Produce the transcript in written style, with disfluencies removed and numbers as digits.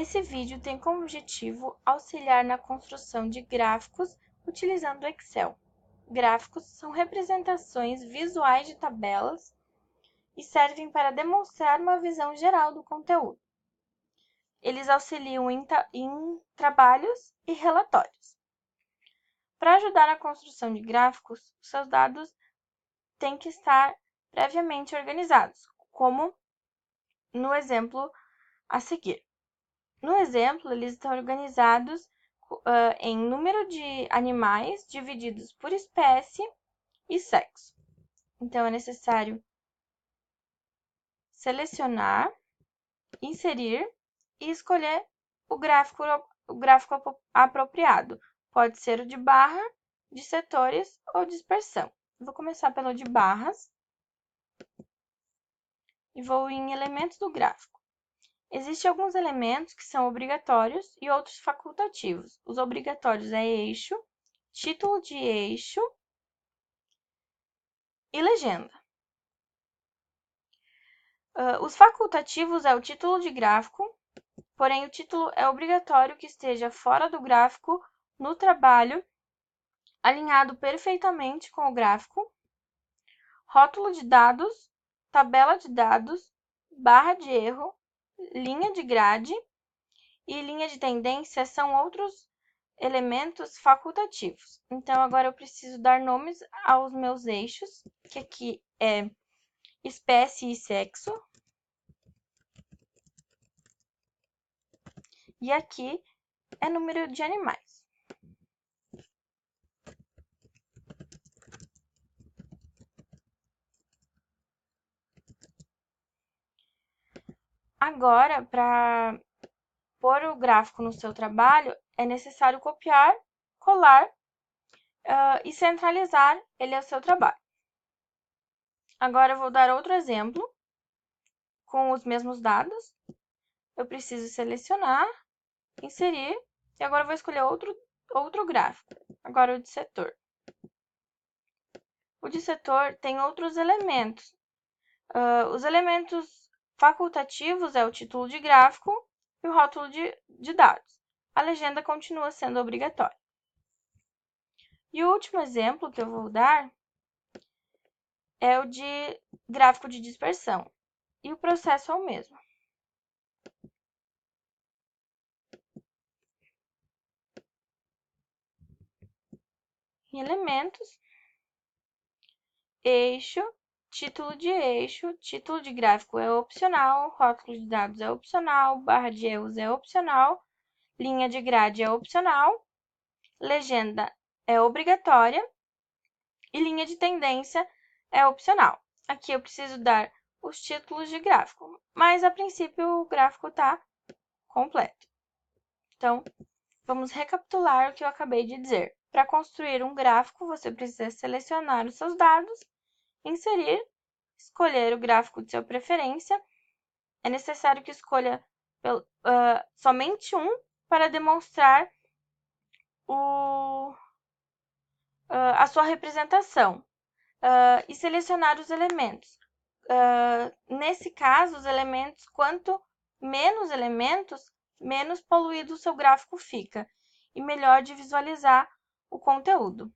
Esse vídeo tem como objetivo auxiliar na construção de gráficos utilizando o Excel. Gráficos são representações visuais de tabelas e servem para demonstrar uma visão geral do conteúdo. Eles auxiliam em trabalhos e relatórios. Para ajudar na construção de gráficos, seus dados têm que estar previamente organizados, como no exemplo a seguir. No exemplo, eles estão organizados em número de animais divididos por espécie e sexo. Então, é necessário selecionar, inserir e escolher o gráfico apropriado. Pode ser o de barra, de setores ou dispersão. Vou começar pelo de barras e vou em elementos do gráfico. Existem alguns elementos que são obrigatórios e outros facultativos. Os obrigatórios é eixo, título de eixo e legenda. Os facultativos é o título de gráfico, porém o título é obrigatório que esteja fora do gráfico no trabalho, alinhado perfeitamente com o gráfico. Rótulo de dados, tabela de dados, barra de erro, linha de grade e linha de tendência são outros elementos facultativos. Então, agora eu preciso dar nomes aos meus eixos, que aqui é espécie e sexo. E aqui é número de animais. Agora, para pôr o gráfico no seu trabalho, é necessário copiar, colar e centralizar ele ao seu trabalho. Agora, eu vou dar outro exemplo com os mesmos dados. Eu preciso selecionar, inserir, e agora eu vou escolher outro gráfico. Agora, o de setor. O de setor tem outros elementos. Os elementos facultativos é o título de gráfico e o rótulo de dados. A legenda continua sendo obrigatória. E o último exemplo que eu vou dar é o de gráfico de dispersão. E o processo é o mesmo. Em elementos, eixo, título de gráfico é opcional, rótulo de dados é opcional, barra de erros é opcional, linha de grade é opcional, legenda é obrigatória e linha de tendência é opcional. Aqui eu preciso dar os títulos de gráfico, mas a princípio o gráfico está completo. Então, vamos recapitular o que eu acabei de dizer. Para construir um gráfico, você precisa selecionar os seus dados, inserir, escolher o gráfico de sua preferência. É necessário que escolha somente um para demonstrar a sua representação e selecionar os elementos. Nesse caso, os elementos, quanto menos elementos, menos poluído o seu gráfico fica e melhor de visualizar o conteúdo.